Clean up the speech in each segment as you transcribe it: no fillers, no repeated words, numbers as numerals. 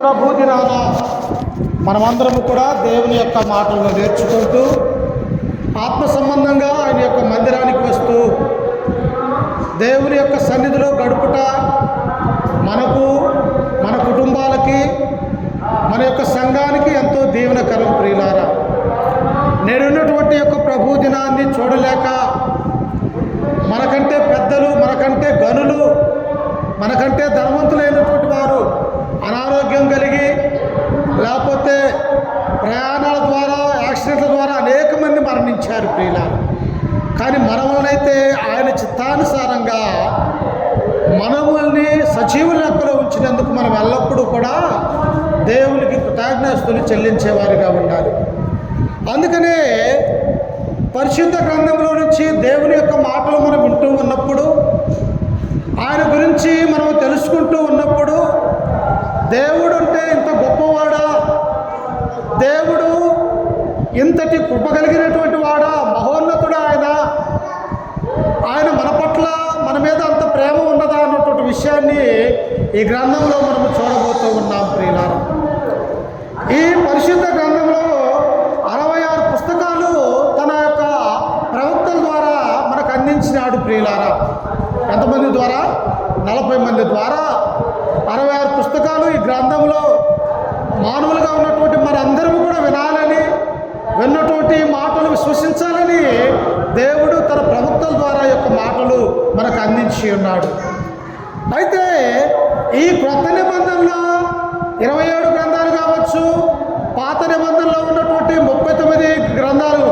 ప్రభుదినాన మనమందరము కూడా దేవుని యొక్క మాటలను నేర్చుకుంటూ ఆత్మ సంబంధంగా ఆయన యొక్క మందిరానికి వస్తూ దేవుని యొక్క సన్నిధిలో గడుపుట మనకు, మన కుటుంబాలకి, మన యొక్క సంఘానికి ఎంతో దీవెనకరం. ప్రియులారా, నేడున్నటువంటి యొక్క ప్రభు దినాన్ని చూడలేక మనకంటే పెద్దలు, మనకంటే గనులు, మనకంటే ధనవంతులైనటువంటి వారు అనారోగ్యం కలిగి, లేకపోతే ప్రయాణాల ద్వారా, యాక్సిడెంట్ల ద్వారా అనేక మంది మరణించారు ప్రియులారా. కానీ మనములనైతే ఆయన చిత్తానుసారంగా మనముల్ని సజీవుల లెక్కలో ఉంచినందుకు మనం ఎల్లప్పుడూ కూడా దేవునికి కృతజ్ఞతలు చెల్లించేవారిగా ఉండాలి. అందుకనే పరిశుద్ధ గ్రంథంలో నుంచి దేవుని యొక్క మాటలు మనం వింటూ ఉన్నప్పుడు, ఆయన గురించి మనం తెలుసుకుంటూ ఉన్నప్పుడు, దేవుడు అంటే ఇంత గొప్పవాడా, దేవుడు ఇంతటి కృప కలిగినటువంటి వాడా, మహోన్నతుడా ఆయన మన పట్ల, మన మీద అంత ప్రేమ ఉన్నదా అన్నటువంటి విషయాన్ని ఈ గ్రంథంలో మనము చూడబోతూ ఉన్నాం ప్రియులారా. ఈ పరిశుద్ధ గ్రంథంలో 66 పుస్తకాలు తన యొక్క ప్రవక్తల ద్వారా మనకు అందించినాడు ప్రియులారా. ఎంతమంది ద్వారా? 40 మంది ద్వారా 66 పుస్తకాలు ఈ గ్రంథంలో మానవులుగా ఉన్నటువంటి మనందరము కూడా వినాలని, విన్నటువంటి మాటలు విశ్వసించాలని దేవుడు తన ప్రవక్తల ద్వారా యొక్క మాటలు మనకు అందించి ఉన్నాడు. అయితే ఈ క్రొత్త నిబంధనలో 27 గ్రంథాలు కావచ్చు, పాత నిబంధనలో ఉన్నటువంటి 39 గ్రంథాలు,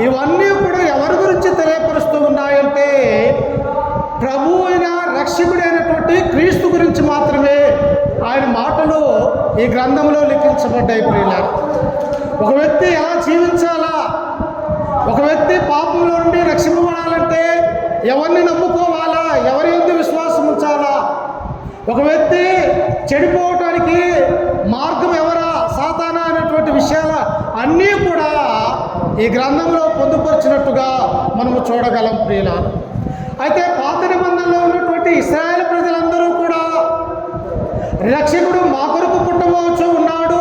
ఇవన్నీ కూడా ఎవరి గురించి తెలియపరుస్తూ ఉన్నాయంటే ప్రభు అయిన రక్షకుడైనటువంటి క్రీస్తు గురించి మాత్రమే ఆయన మాటలు ఈ గ్రంథంలో లిఖించబడ్డాయి ప్రియులారా. ఒక వ్యక్తి ఎలా జీవించాలా, ఒక వ్యక్తి పాపంలో నుండి రక్షింపబడాలంటే ఎవరిని నమ్ముకోవాలా, ఎవరి యందు విశ్వాసం ఉంచాలా, ఒక వ్యక్తి చెడిపోవటానికి మార్గం ఎవరా, సాతానా అనేటువంటి విషయాల అన్నీ కూడా ఈ గ్రంథంలో పొందుపరిచినట్టుగా మనము చూడగలం ప్రియులారా. అయితే పాత నిబంధనలో ఉన్నటువంటి ఇశ్రాయేలు ప్రజలందరూ కూడా రక్షకుడు మా కొరకు పుట్టబోచు ఉన్నాడు,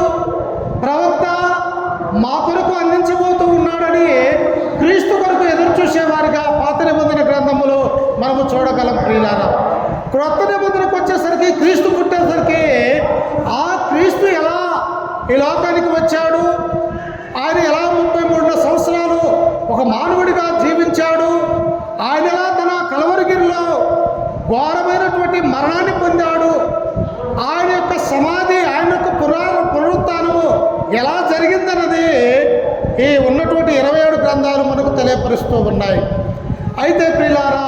ప్రవక్త మా కొరకు అందించబోతూ ఉన్నాడని క్రీస్తు కొరకు ఎదురు చూసేవారుగా పాత నిబంధన గ్రంథములో మనము చూడగలం ప్రియులారా. క్రొత్త నిబంధనకు వచ్చేసరికి, క్రీస్తు పుట్టేసరికి ఆ క్రీస్తు ఎలా ఈ లోకానికి వచ్చాడు, ఆయన ఎలా 33 సంవత్సరాలు ఒక మానవుడిగా జీవించాడు, ఆయన ఎలా తన కలవరిగిరిలో ఘోరమైనటువంటి మరణాన్ని పొందాడు, ఆయన యొక్క సమాధి, ఆయన యొక్క పునరుత్థానము ఎలా జరిగిందన్నది ఈ ఉన్నటువంటి 27 గ్రంథాలు మనకు తెలియపరుస్తూ ఉన్నాయి. అయితే ప్రియులారా,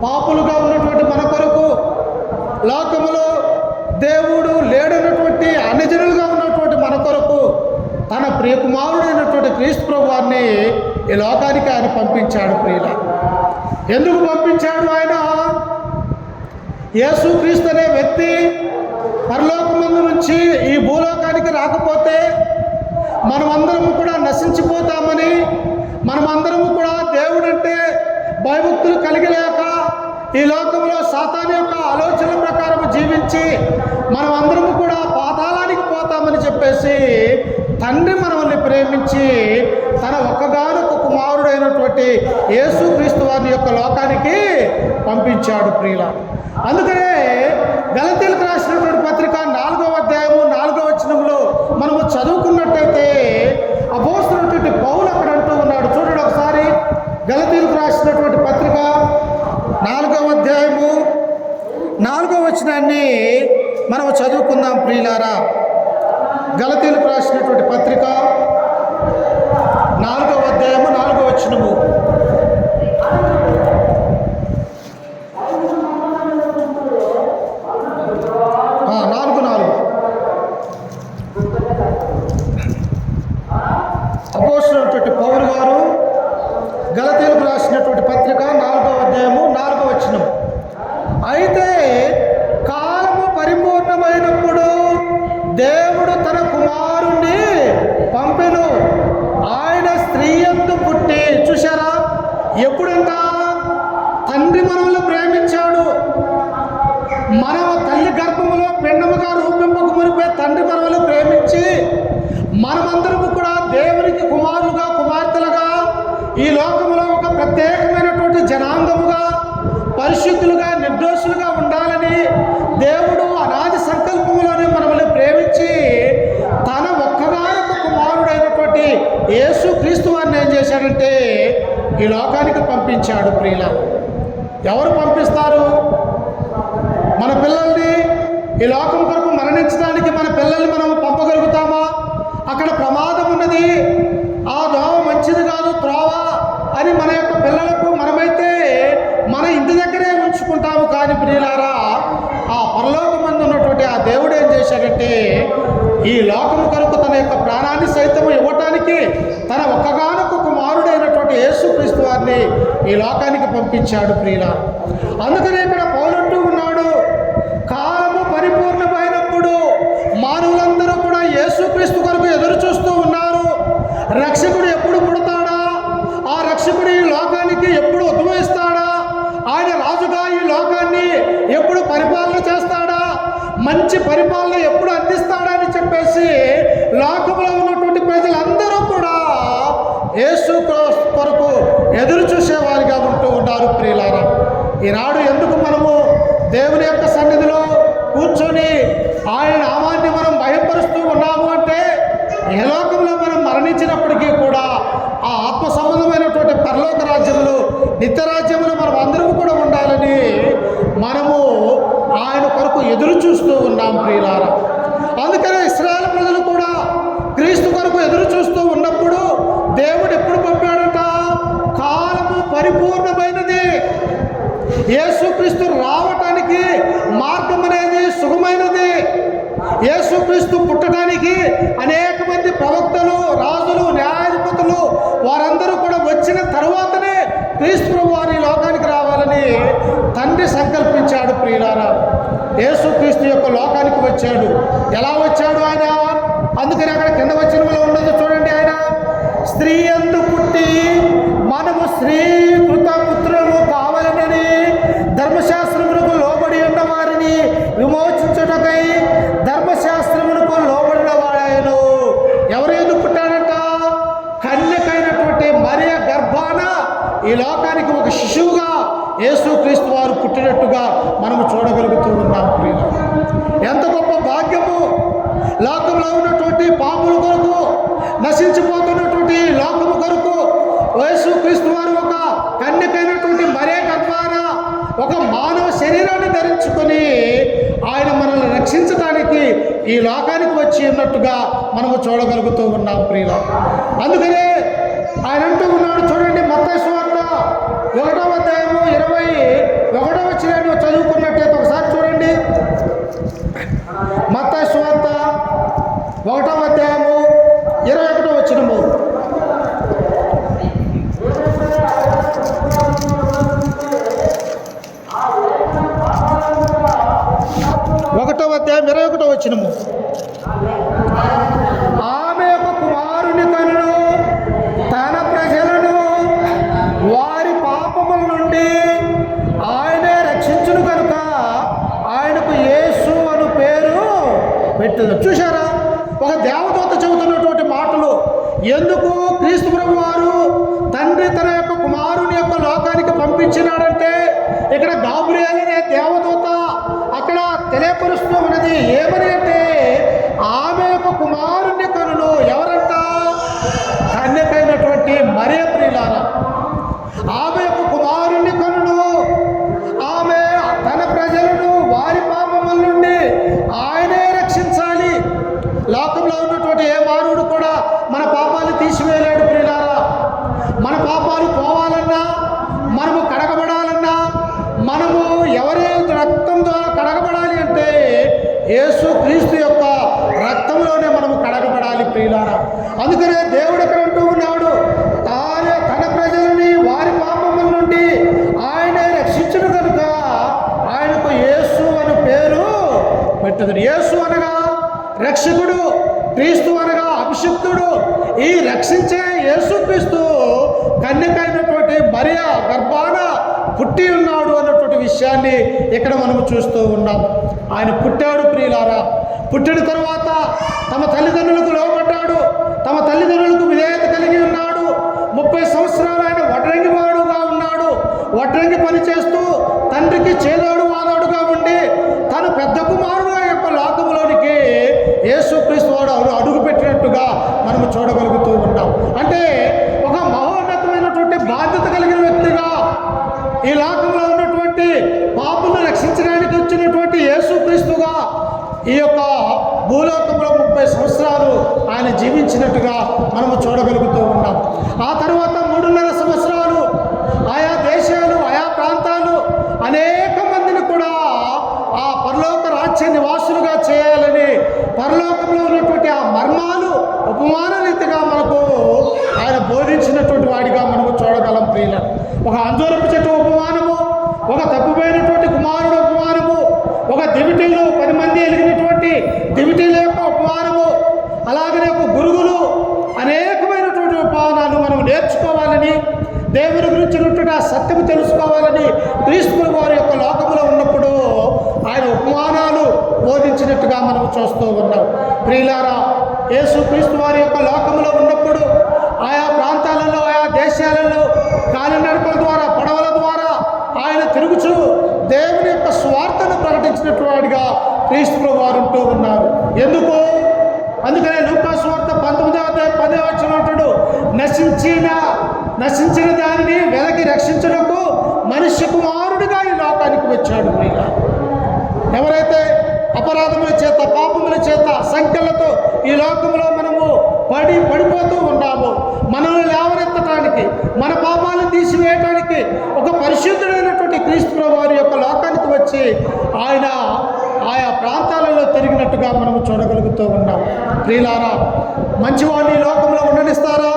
పాపులుగా ఉన్నటువంటి మన కొరకు, లోకములో దేవుడు లేడన్నటువంటి అన్యజనులుగా ఉన్నటువంటి మన కొరకు తన ప్రియకుమారుడైనటువంటి క్రీస్తు ప్రభువాన్ని ఈ లోకానికి ఆయన పంపించాడు ప్రియులారా. ఎందుకు పంపించాడు? ఆయన యేసు క్రీస్తు అనే వ్యక్తి పరలోకమందు నుంచి ఈ భూలోకానికి రాకపోతే మనమందరము కూడా నశించిపోతామని, మనమందరము కూడా దేవుడంటే భయభక్తులు కలిగలేక ఈ లోకంలో సాతాను యొక్క ఆలోచన ప్రకారం జీవించి మనమందరము కూడా పాతాళానికి పోతామని చెప్పేసి తండ్రి మనల్ని ప్రేమించి తన ఒక్కగానొక్క కుమారుడైనటువంటి యేసు క్రీస్తు వారి యొక్క లోకానికి పంపించాడు ప్రియులారా. అందుకనే గలతీయులకు రాసినటువంటి పత్రిక 4వ అధ్యాయము 4వ వచనంలో మనము చదువుకున్నట్టయితే అపోస్తలుడైనటువంటి పౌలు అక్కడ అంటూ ఉన్నాడు. చూడండి ఒకసారి, గలతీయులకు రాసినటువంటి పత్రిక 4వ అధ్యాయము 4వ వచనాన్ని మనము చదువుకుందాం ప్రియులారా. గలతీయులకు రాసినటువంటి పత్రిక 4వ అధ్యాయము 4వ వచనము. అపోస్తలుడైనటువంటి పౌలు గారు గలతీయులకు రాసినటువంటి పత్రిక 4వ అధ్యాయము 4వ వచనం. అయితే కాలము పరిపూర్ణమైనప్పుడు దేవుడు తన కుమారుణ్ణి పంపెను, ఆయన స్త్రీ యందు పుట్టి. చూశారా? ఎప్పుడంట? తండ్రి మనల్ని ప్రేమించాడు, మన తల్లి గర్భములో పిండముగా రూపింపక మునిపే తండ్రి యేసు క్రీస్తు వారిని ఏం చేశాడంటే ఈ లోకానికి పంపించాడు. ప్రియుల, ఎవరు పంపిస్తారు? మన పిల్లల్ని ఈ లోకం కొరకు మరణించడానికి మన పిల్లల్ని మనం పంపగలుగుతామా? అక్కడ ప్రమాదం ఉన్నది, ఆ దోవ మంచిది కాదు, త్రోవ అని మన యొక్క పిల్లలకు మనమైతే మన ఇంటి దగ్గరే ఉంచుకుంటాము. కానీ ప్రియులారా, ఆ పరలోకమందు ఉన్నటువంటి ఆ దేవుడు ఏం చేశాడంటే ఈ లోకము కొరకు తన యొక్క ప్రాణాన్ని సైతం ఇవ్వటానికి తన ఒక్కగానొక్క కుమారుడైనటువంటి యేసుక్రీస్తు వారిని ఈ లోకానికి పంపించాడు. ప్రియులారా, అందుకనే ఇక్కడ పౌలంటూ ఉన్నాడు, కాలము పరిపూర్ణమైనప్పుడు మానవులందరూ కూడా యేసుక్రీస్తు కొరకు ఎదురు చూస్తూ ఉన్నారు. రక్షకుడు ఎప్పుడు పుడతాడా? ఆ రక్షకుడు ఈ లోకానికి ఎప్పుడు ఉద్భవిస్తాడా? ఆయన రాజుగా ఈ లోకాన్ని ఎప్పుడు పరిపాలన చేస్తాడా? మంచి పరిపాలన ఎప్పుడు అందిస్తాడా అని చెప్పేసి లోకంలో ఉన్నటువంటి ప్రజలందరూ కూడా యేసు కొరకు ఎదురు చూసేవారిగా ఉంటూ ఉన్నారు. ప్రియులారా, ఈనాడు ఎందుకు మనము దేవుని యొక్క సన్నిధిలో కూర్చొని ఆయన నామాన్ని మనం భయపరుస్తూ ఉన్నాము అంటే, ఏ లోకంలో మనం మరణించినప్పటికీ కూడా ఆ ఆత్మ సంబంధమైనటువంటి పరలోక రాజ్యములు, నిత్య రాజ్యములు మనం అందరూ కూడా ఉండాలని మనము ఆయన కొరకు ఎదురు చూస్తూ ఉన్నాం. ప్రియులారా, అందుకనే ఇశ్రాయేలు ప్రజలు కూడా క్రీస్తు కొరకు ఎదురు చూస్తూ ఉన్నప్పుడు దేవుడు ఎప్పుడు పంపాడట? కాలము పరిపూర్ణమైనది. యేసుక్రీస్తు రావటానికి మార్గం అనేది సుగమైనది. యేసుక్రీస్తు పుట్టడానికి అనేక మంది ప్రవక్తలు, రాజులు, న్యాయాధిపతులు వారందరూ కూడా వచ్చిన తరువాతనే క్రీస్తు వారి లోకానికి రావాలని తండ్రి సంకల్పించాడు. ప్రియులారా, యేసుక్రీస్తు యొక్క లోకానికి వచ్చాడు. ఎలా వచ్చాడు ఆయన? అందుకని అక్కడ కింద వచనంలో ఉన్నది చూడండి, ఆయన స్త్రీ యందు పుట్టి మనము స్త్రీకృత పుత్రులు కావాలని ధర్మశాస్త్రములకు లోబడి ఉన్న వారిని విమోచించుటకై ధర్మశాస్త్రములకు లోబడిన వాడాయను. ఎవరు ఎందుకు పుట్టాడంట? కన్యకైనటువంటి మరియ గర్భాన ఈ లోకానికి ఒక శిశువుగా యేసుక్రీస్తు వారు పుట్టినట్టుగా మనము చూడగలుగుతూ ఉన్నాం. ఎంత గొప్ప భాగ్యము! లోకంలో ఉన్నటువంటి పాపుల కొరకు, నశించిపోతున్నటువంటి లోకము కొరకు యేసుక్రీస్తు వారు ఒక కన్యకైనటువంటి మరే గర్భాన ఒక మానవ శరీరాన్ని ధరించుకొని ఆయన మనల్ని రక్షించడానికి ఈ లోకానికి వచ్చి ఉన్నట్టుగా మనము చూడగలుగుతూ ఉన్నాం. ప్రియుల, అందుకనే ఆయన అంటూ ఉన్నాడు చూడండి, మత్తయి సువార్త 1వ అధ్యాయము 21వ వచనాన్ని చదువుకున్నట్టయితే ఒకసారి చూడండి. మత్తయి సువార్త 1వ అధ్యాయము 21వ వచనము. అధ్యాయం 21వ వచనము. ఆమె ఒక కుమారుని కనును తన ప్రజలను వారి పాపముల నుండి ఆయనే రక్షించును కనుక ఆయనకు యేసు అను పేరు పెట్టదు. చూశారా, ఒక దేవదూత చెబుతున్నటువంటి మాటలు. ఎందుకు క్రీస్తు ప్రభు వారు తండ్రి తన యొక్క కుమారుని యొక్క లోకానికి పంపించినాడంటే, ఇక్కడ గాబ్రియేల్ అనే దేవదూత అక్కడ తెలియపరుస్తూ ఉన్నది ఏమని అంటే, ఆమె యొక్క కుమారుని కనును. ఎవరంట? కన్యకైనటువంటి మరియ. ప్రియులారా, ఆమె యొక్క కుమారుని కనును. ఆమె తన ప్రజలను వారి పాపముల నుండి ఆయనే రక్షించాలి. లోకంలో ఉన్నటువంటి ఏ మానవుడు కూడా మన పాపాలు తీసివేయలేడు. ప్రియులారా, మన పాపాలు పోవాలన్నా, మనము కడగబడాలన్నా, మనము ఎవరి రక్తం ద్వారా కడగబడాలి అంటే యేసు క్రీస్తు యొక్క రక్తంలోనే మనము కడగబడాలి. ప్రియులారా, అందుకనే దేవుడు ఎక్కడ అంటూ ఉన్నాడు, తన ప్రజలని వారి పాపముల నుండి ఆయనే రక్షించును కనుక ఆయనకు యేసు అని పేరు పెట్టదు. యేసు అనగా రక్షకుడు, క్రీస్తు అనగా అభిషిక్తుడు. ఈ రక్షించే యేసుక్రీస్తు కన్యకైనటువంటి మరియ గర్భాన పుట్టి ఉన్నాడు అన్నటువంటి విషయాన్ని ఇక్కడ మనము చూస్తూ ఉన్నాం. ఆయన పుట్టాడు. ప్రియులారా, పుట్టిన తర్వాత తమ తల్లిదండ్రులకు లోబడ్డాడు, తమ తల్లిదండ్రులకు విధేయత కలిగి ఉన్నాడు. 30 సంవత్సరాలు ఆయన వడ్రంగివాడుగా ఉన్నాడు. వడ్రంగి పని చేస్తూ తండ్రికి చేదోడు వాదోడుగా ఉండి తను పెద్ద కుమారుడు యొక్క లోకంలోనికి యేసుక్రీస్తు వాడు అడుగు పెట్టినట్టుగా మనము చూడగలుగుతూ ఉన్నాం. అంటే భూలోకంలో 30 సంవత్సరాలు ఆయన జీవించినట్టుగా మనము చూడగలుగుతూ ఉన్నాం. ఆ తర్వాత 3.5 సంవత్సరాలు ఆయా దేశాలు, ఆయా ప్రాంతాలు అనేక మందిని కూడా ఆ పరలోక రాజ్య నివాసులుగా చేయాలని పరలోకంలో ఉన్నటువంటి ఆ మర్మాలు ఉపమాన రీతిగా మనకు ఆయన బోధించినటువంటి వాడిగా మనము చూడగలం. ప్రియుల, ఒక అంజూరపు చెట్టు ఉపమానము, ఒక తప్పిపోయినటువంటి కుమారుడు ఉపమానము, ఒక దివిటీలో 10 మంది ఎలిగినటువంటి దివిటీల యొక్క ఉపమానము, అలాగనే ఒక గురుగులు, అనేకమైనటువంటి ఉపమానాలు మనం నేర్చుకోవాలని, దేవుని గురించినటువంటి ఆ సత్యము తెలుసుకోవాలని క్రీస్తు వారి యొక్క లోకములో ఉన్నప్పుడు ఆయన ఉపమానాలు బోధించినట్టుగా మనం చూస్తూ ఉన్నాం. ప్రియులారా, యేసు క్రీస్తు వారి యొక్క లోకములో ఉన్నప్పుడు ఆయా ప్రాంతాలలో, ఆయా దేశాలలో కాలినడకల ద్వారా, పడవల ద్వారా ఆయన తిరుగుచూ దేవుని యొక్క స్వార్థను ప్రకటించినటువంటి వాడిగా క్రీస్తు వారు ఉంటూ ఉన్నారు. ఎందుకు? అందుకనే లూకా సువార్త 19వ అధ్యాయం 10వ వచనం అంటాడు, నశించిన దానిని వెలకి రక్షించుటకు మనుష్య కుమారుడిగా ఈ లోకానికి వచ్చాడు. ఎవరైతే అపరాధముల చేత, పాపముల చేత, సంఖ్యలతో ఈ లోకంలో మనము పడిపోతూ ఉన్నాము, మనల్ని లేవనెత్తడానికి, మన పాపాలను తీసివేయడానికి ఒక పరిశుద్ధుడైనటువంటి క్రీస్తు వారి యొక్క లోకానికి వచ్చి ఆయన ఆయా ప్రాంతాలలో తిరిగినట్టుగా మనము చూడగలుగుతూ ఉన్నాం. ప్రియులారా, మంచివాడిని లోకంలో ఉండనిస్తారా?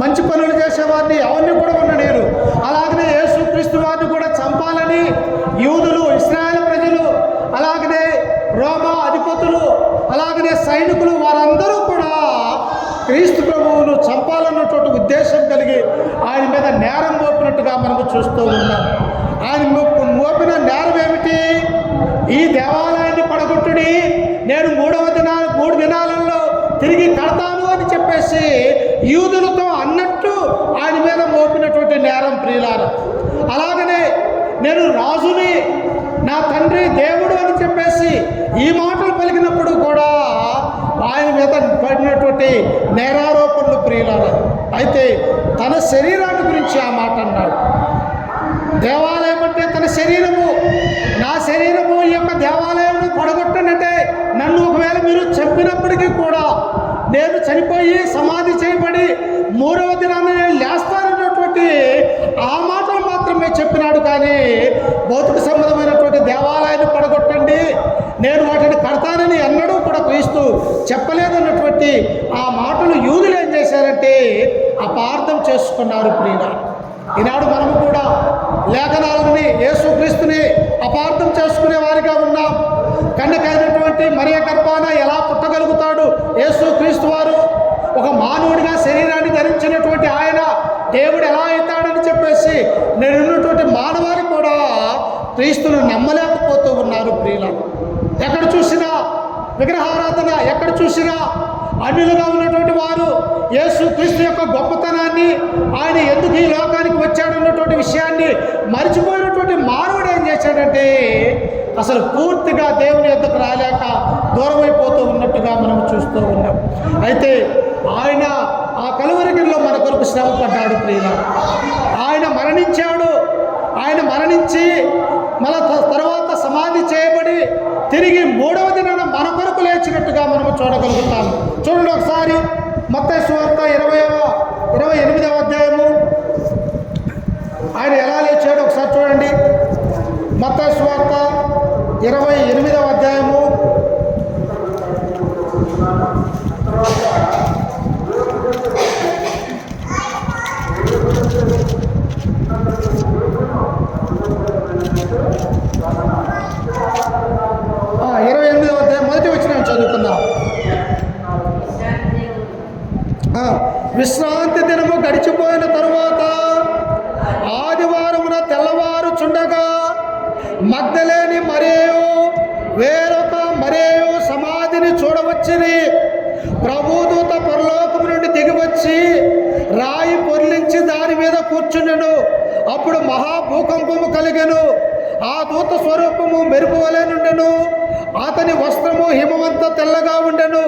మంచి పనులు చేసేవారిని అవన్నీ కూడా ఉండలేరు. అలాగనే యేసుక్రీస్తు వారిని కూడా చంపాలని యూదులు, ఇశ్రాయేలు ప్రజలు, అలాగనే రోమా అధిపతులు, అలాగనే సైనికులు, వారందరూ కూడా క్రీస్తు ప్రభువును చంపాలన్నటువంటి ఉద్దేశం కలిగి ఆయన మీద నేరం మోపినట్టుగా మనకు చూస్తూ ఉన్నాం. ఆయన మోపిన నేరం ఏమిటి? ఈ దేవాలయాన్ని పడగొట్టుడి, నేను 3 దినాలలో తిరిగి కడతాను అని చెప్పేసి యూదులతో అన్నట్టు ఆయన మీద మోపినటువంటి నేరం. ప్రియులారా, అలాగనే నేను రాజుని, నా తండ్రి దేవుడు అని చెప్పేసి ఈ మాటలు పలికినప్పుడు కూడా ఆయన మీద పడినటువంటి నేరారోపణలు. ప్రియులారా, అయితే తన శరీరాన్ని గురించి ఆ మాట అన్నాడు. దేవాలయం అంటే తన శరీరము, నా శరీరము ఈ యొక్క దేవాలయం పడగొట్టనంటే నన్ను ఒకవేళ మీరు చెప్పినప్పటికీ కూడా నేను చనిపోయి సమాధి చేయబడి 3వ దినాన నేను లేస్తానన్నటువంటి ఆ మాటలు మాత్రమే చెప్పినాడు. కానీ భౌతిక సంబంధమైనటువంటి దేవాలయాన్ని పడగొట్టండి, నేను వాటిని కడతానని ఎన్నడూ కూడా క్రీస్తు చెప్పలేదన్నటువంటి ఆ మాటలు యూదులు ఏం చేశారంటే అపార్థం చేసుకున్నారు. ప్రియులారా, ఈనాడు మనము కూడా లేఖనాలని, యేసుక్రీస్తుని అపార్థం చేసుకునే వారిగా ఉన్నాం. కన్యకైనటువంటి మరియ గర్భాన ఎలా పుట్టగలుగుతాడు యేసుక్రీస్తు వారు? ఒక మానవుడిగా శరీరాన్ని ధరించినటువంటి ఆయన దేవుడు ఎలా అవుతాడని చెప్పేసి నేనున్నటువంటి మానవాళి కూడా క్రీస్తును నమ్మలేకపోతూ ఉన్నారు. ప్రియులారా, ఎక్కడ చూసినా విగ్రహారాధన, ఎక్కడ చూసినా అన్యులుగా ఉన్నటువంటి వారు యేసు క్రీస్తు యొక్క గొప్పతనాన్ని, ఆయన ఎందుకు ఈ లోకానికి వచ్చాడన్నటువంటి విషయాన్ని మరిచిపోయినటువంటి మానవుడు ఏం చేశాడంటే అసలు పూర్తిగా దేవుని యొద్దకు రాలేక దూరమైపోతూ ఉన్నట్టుగా మనం చూస్తూ ఉన్నాం. అయితే ఆయన ఆ కలువరిగిరిలో మన కొరకు శ్రమ పడ్డాడు. ప్రియులారా, ఆయన మరణించాడు. ఆయన మరణించి మళ్ళా తర్వాత సమాధి చేయబడి తిరిగి 3వ దినాన మన కొరకు లేచినట్టుగా మనము చూడగలుగుతాము. చూడండి ఒకసారి మత్తయి సువార్త 28వ అధ్యాయము ఆయన ఎలా లేచాడో ఒకసారి చూడండి. మత్తయి సువార్త 28వ అధ్యాయము 28వ అధ్యాయం మొదటి వచనం చదువుకుందాం. విశ్రాంతి దినము గడిచిపోయిన తరువాత ఆదివారమున తెల్లవారుచుండగా మగ్దలేని మరియయు వేరొక మరియయు సమాధిని చూడవచ్చిరి. ప్రభుదూత పరలోకము నుండి దిగివచ్చి రాయి పొర్లించి దాని మీద కూర్చుండెను. అప్పుడు మహాభూకంపము కలిగెను. ఆ దూత స్వరూపము మెరుపు వలె నుండెను. అతని వస్త్రము హిమవంత తెల్లగా ఉండెను.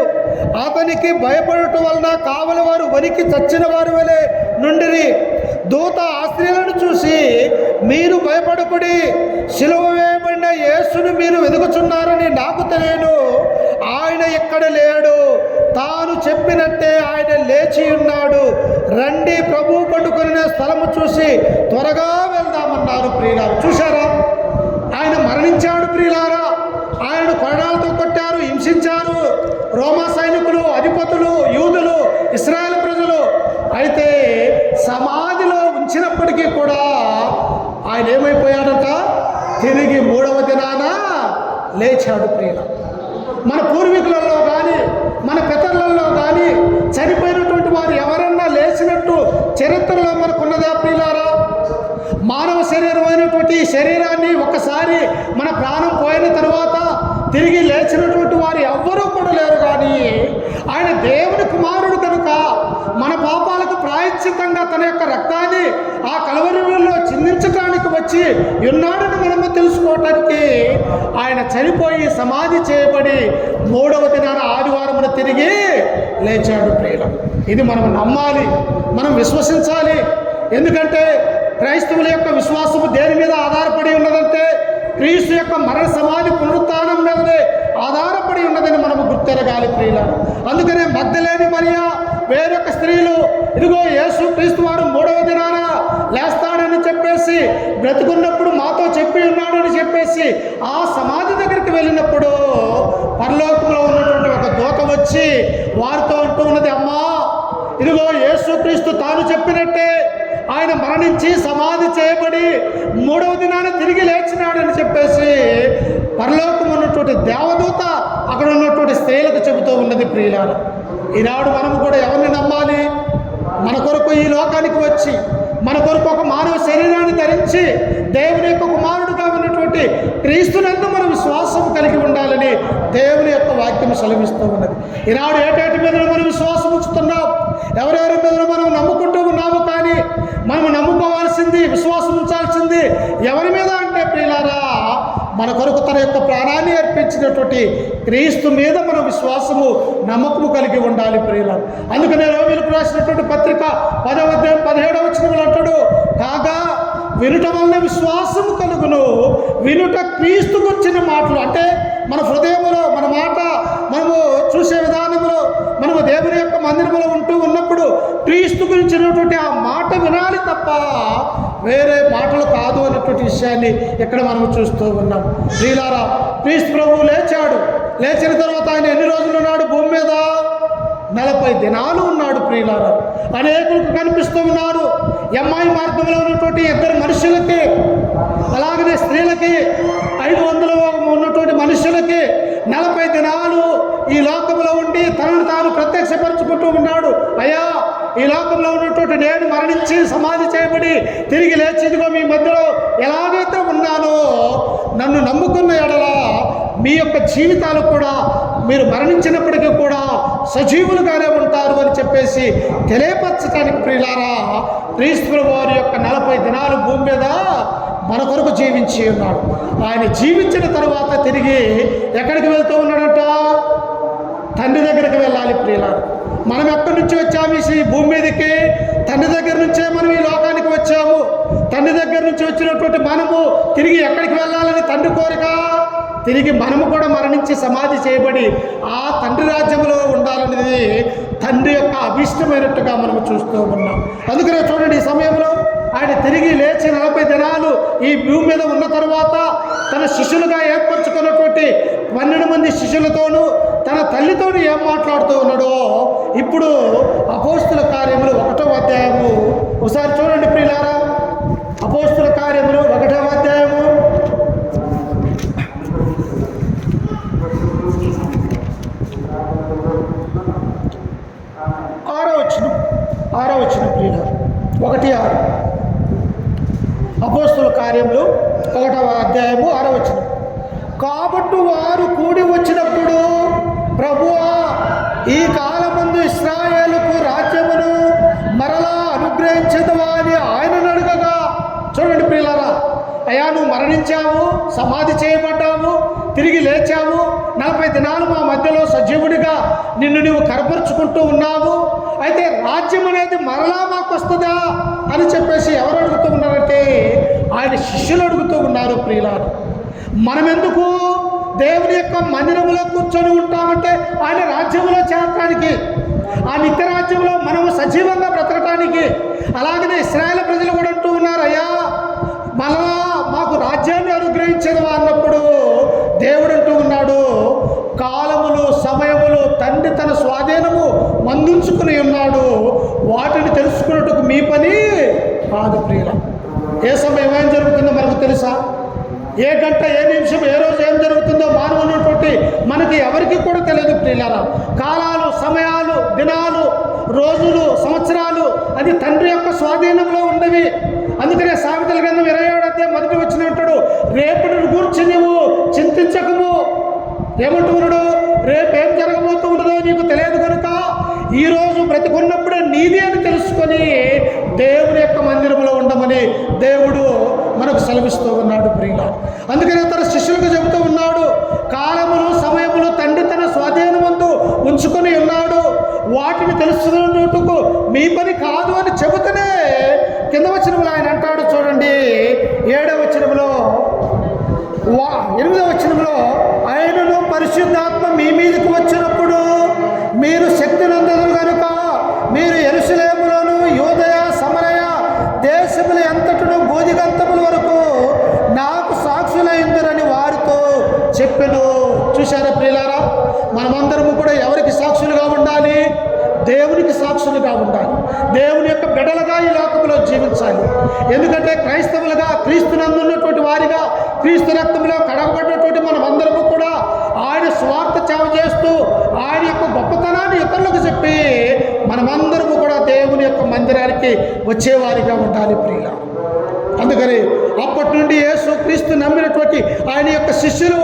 అతనికి భయపడటం వలన కావలి వారు వణికి చచ్చిన వారి వలె నుండిరి. దూత ఆ స్త్రీలను చూసి, మీరు భయపడకుడి, సిలువ వేయబడిన యేసును మీరు వెతుకుచున్నారని నాకు తెలియను. ఆయన ఇక్కడ లేడు, తాను చెప్పినట్టే ఆయన లేచి ఉన్నాడు, రండి ప్రభు పండుకొనే స్థలము చూసి త్వరగా వెళ్దామన్నారు ప్రియులారా. చూశారా, ఆయన మరణించాడు ప్రియులారా. ఆయనను కొరడాలతో కొట్టారు, హింసించారు రోమా సైనికులు, అధిపతులు, యూదులు, ఇశ్రాయేలు ప్రజలు. అయితే సమాధిలో ఉంచినప్పటికీ కూడా ఆయన ఏమైపోయాడట, తిరిగి 3వ దినాన లేచాడు ప్రియులారా. మన పూర్వీకులలో కానీ మన పితరులలో కానీ చనిపోయినటువంటి వారు ఎవరన్నా లేచినట్టు చరిత్రలో మనకున్నదా ప్రియులారా? మానవ శరీరం అయినటువంటి శరీరాన్ని ఒక్కసారి మన ప్రాణం పోయిన తర్వాత తిరిగి లేచినటువంటి వారు ఎవ్వరూ కూడా లేరు. కానీ ఆయన దేవుని కుమారుడు కనుక మన పాపాలకు ప్రాయశ్చిత్తంగా తన యొక్క రక్తాన్ని ఆ కలవరిలో చిందించడానికి వచ్చి ఉన్నాడని మనము తెలుసుకోవటానికి ఆయన చనిపోయి సమాధి చేయబడి 3వ దినాన ఆదివారమున తిరిగి లేచాడు ప్రియులారా. ఇది మనం నమ్మాలి, మనం విశ్వసించాలి. ఎందుకంటే క్రైస్తవుల యొక్క విశ్వాసము దేని మీద ఆధారపడి ఉన్నదంటే క్రీస్తు యొక్క మరణ సమాధి పునరుత్థానం మీదనే ఆధారపడి ఉన్నదని మనము గుర్తెరగాలి ప్రియులారా. అందుకనే మగ్దలేని మరియా వేరొక స్త్రీలు ఇదిగో యేసు క్రీస్తు వారు 3వ దినాన లేస్తాడని చెప్పేసి, బ్రతుకున్నప్పుడు మాతో చెప్పి ఉన్నాడని చెప్పేసి ఆ సమాధి దగ్గరికి వెళ్ళినప్పుడు పరలోకంలో ఉన్నటువంటి ఒక దూత వచ్చి వారితో అంటూ ఉన్నది, అమ్మా ఇదిగో యేసు క్రీస్తు తాను చెప్పినట్టే ఆయన మరణించి సమాధి చేయబడి 3వ దినాన తిరిగి లేచినాడని చెప్పేసి పరలోకం ఉన్నటువంటి దేవదూత అక్కడ ఉన్నటువంటి స్త్రీలకు చెబుతూ ఉన్నది ప్రియులారా. ఈనాడు మనము కూడా ఎవరిని నమ్మాలి? మన కొరకు ఈ లోకానికి వచ్చి మన కొరకు ఒక మానవ శరీరాన్ని ధరించి దేవుని యొక్క కుమారుడుగా ఉన్నటువంటి క్రీస్తునందు మనం విశ్వాసం కలిగి ఉండాలని దేవుని యొక్క వాక్యం సెలవిస్తూ ఉన్నది. ఈనాడు ఏటేటి మీద మనం విశ్వాసం ఉంచుతున్నాం, ఎవరెవరి మీద మనం నమ్ముకుంటూ ఉన్నాము. కానీ మనం నమ్ముకోవాల్సింది, విశ్వాసం ఉంచాల్సింది ఎవరి మీద అంటే ప్రియులారా, మన కొరకు తన యొక్క ప్రాణాన్ని అర్పించినటువంటి క్రీస్తు మీద మన విశ్వాసము, నమ్మకము కలిగి ఉండాలి ప్రియులారా. అందుకనే రోమీయులకు రాసినటువంటి పత్రిక 10వ అధ్యాయం 17వ వచనంలో అంటాడు, కాగా వినుట వలన విశ్వాసము కలుగును, వినుట క్రీస్తు గురించిన మాటలు. అంటే మన హృదయంలో మన మాట మనము చూసే విధానంలో మనము దేవుని యొక్క మందిరంలో ఉంటూ ఉన్నప్పుడు క్రీస్తు గురించినటువంటి ఆ మాట వినాలి తప్ప వేరే మాటలు కాదు అన్నటువంటి విషయాన్ని ఇక్కడ మనం చూస్తూ ఉన్నాం ప్రియులారా. క్రీస్తు ప్రభువు లేచాడు. లేచిన తర్వాత ఆయన ఎన్ని రోజులు ఉన్నాడు భూమి మీద? 40 దినాలు ఉన్నాడు ప్రియులారా. అనేకులకు కనిపిస్తూ ఉన్నారు. ఎమ్మాయి మార్గంలో ఉన్నటువంటి 2 మనుషులకి, అలాగనే స్త్రీలకి, 500 ఉన్నటువంటి మనుషులకి 40 దినాలు ఈ లోకంలో ఉండి తనను తాను ప్రత్యక్షపరుచుకుంటూ ఉన్నాడు. అయ్యా, ఈ లోకంలో ఉన్నటువంటి నేను మరణించి సమాధి చేయబడి తిరిగి లేచి ఇదిగో మీ మధ్యలో ఎలాగైతే ఉన్నానో నన్ను నమ్ముకున్న ఎడల మీ యొక్క జీవితాలు కూడా మీరు మరణించినప్పటికీ కూడా సజీవులుగానే ఉంటారు అని చెప్పేసి తెలియపరచడానికి ప్రియులారా, క్రీస్తు వారి యొక్క 40 దినాలు భూమి మీద మన కొరకు జీవించి ఉన్నాడు. ఆయన జీవించిన తర్వాత తిరిగి ఎక్కడికి వెళ్తూ ఉన్నాడంట? తండ్రి దగ్గరికి వెళ్ళాలి ప్రియులారా. మనం ఎక్కడి నుంచి వచ్చాము ఈ భూమి మీదకి? తండ్రి దగ్గర నుంచే మనం ఈ లోకానికి వచ్చాము. తండ్రి దగ్గర నుంచి వచ్చినటువంటి మనము తిరిగి ఎక్కడికి వెళ్ళాలని తండ్రి కోరిక? తిరిగి మనము కూడా మరణించి సమాధి చేయబడి ఆ తండ్రి రాజ్యంలో ఉండాలనేది తండ్రి యొక్క అభిష్టమైనట్టుగా మనము చూస్తూ ఉన్నాం. అందుకనే చూడండి, ఈ సమయంలో ఆయన తిరిగి లేచి 40 దినాలు ఈ భూమి మీద ఉన్న తర్వాత తన శిష్యులుగా ఏర్పరచుకున్నటువంటి 12 మంది శిష్యులతోనూ తన తల్లితోనూ ఏం మాట్లాడుతూ ఉన్నాడో ఇప్పుడు అపోస్తుల కార్యములు 1వ అధ్యాయము ఒకసారి చూడండి ప్రియులారా. అపోస్తుల కార్యములు 1వ అధ్యాయము 6వ వచనం ప్రియులారా. 1:6 అపోస్తుల కార్యములు 1వ అధ్యాయము 6వ వచనం. కాబట్టి వారు కూడి వచ్చినప్పుడు, ప్రభువా, ఈ కాలమందు ఇశ్రాయేలుకు రాజ్యమును మరలా అనుగ్రహించదవా అని ఆయనను అడగగా, చూడండి ప్రియులారా, అయ్యా నువ్వు మరణించావు, సమాధి చేయబడ్డావు, తిరిగి లేచావు, 40 దినాలు మా మధ్యలో సజీవుడిగా నిన్ను నువ్వు కనపరుచుకుంటూ ఉన్నావు. అయితే రాజ్యం అనేది మరలా మాకు వస్తుందా అని చెప్పేసి ఎవరు అడుగుతూ ఉన్నారంటే ఆయన శిష్యులు అడుగుతూ ఉన్నారు ప్రియులారా. మనమెందుకు దేవుని యొక్క మందిరంలో కూర్చొని ఉంటామంటే ఆయన రాజ్యంలో చేరటానికి, ఆ నిత్య రాజ్యంలో మనము సజీవంగా బ్రతకటానికి. అలాగనే ఇశ్రాయేలు ప్రజలు కూడా అంటూ ఉన్నారు, అయ్యా మళ్ళా మాకు రాజ్యాన్ని అనుగ్రహించేది అన్నప్పుడు దేవుడు అంటూ ఉన్నాడు, కాలములు సమయములు తండ్రి తన స్వాధీనము మందుంచుకుని ఉన్నాడు, వాటిని తెలుసుకున్నట్టుకు మీ పని కాదు ప్రియుల. ఏ సమయం ఏం జరుగుతుందో మనకు తెలుసా? ఏ గంట ఏ నిమిషం ఏ రోజు ఏం జరుగుతుందో మానవున్నటువంటి మనకి ఎవరికి కూడా తెలియదు ప్రియులారా. కాలాలు సమయాలు దినాలు రోజులు సంవత్సరాలు అది తండ్రి యొక్క స్వాధీనంలో ఉన్నవి. అందుకనే సామెతల గ్రంథం 27వ అధ్యాయం మొదటి వచనం అంటాడు, రేపటిని గూర్చి నీవు చింతించకము. ఏమంటున్నాడు? రేపేం జరగబోతూ ఉన్నదో నీకు తెలియదు కనుక ఈరోజు బ్రతికున్నప్పుడే నీది అని తెలుసుకొని దేవుని యొక్క మందిరంలో ఉండమని దేవుడు మనకు సెలవిస్తూ ఉన్నాడు ప్రియుల. అందుకనే తన శిష్యులకు చెబుతూ ఉన్నాడు, కాలములు సమయములు తండ్రి తన స్వాధీనమందు ఉంచుకొని ఉన్నాడు, వాటిని తెలుసుకున్నట్టుకు మీ పని కాదు అని చెబుతూనే కింద వచనంలో ఆయన అంటాడు చూడండి, 7వ వచనంలో 8వ వచనంలో, ఆయనను పరిశుద్ధాత్మ మీ మీదకి వచ్చినప్పుడు మీరు శక్తి నందదు కనుక మీరు యెరూషలేములోను యూదయ సమరయ దేశముల ఎంతటను బూదిగంతముల వరకు నాకు సాక్షులైందురని వారితో చెప్పెను. చూశారా ప్రియులారా, మనమందరము కూడా ఎవరికి సాక్షులుగా ఉండాలి? దేవునికి సాక్షులుగా ఉండాలి. దేవుని యొక్క బిడ్డలుగా ఈ లోకంలో జీవించాలి. ఎందుకంటే క్రైస్తవులుగా క్రీస్తునందున్నటువంటి వారిగా క్రీస్తు రక్తంలో కడగబడినటువంటి మనమందరము కూడా ఆయన స్వార్థ సేవ చేస్తూ ఆయన యొక్క గొప్పతనాన్ని ఇతరులకు చెప్పి మనమందరము కూడా దేవుని యొక్క మందిరానికి వచ్చేవారిగా ఉండాలి ప్రియుల. అందుకని అప్పటి నుండి యేసు క్రీస్తు నమ్మినటువంటి ఆయన యొక్క శిష్యులు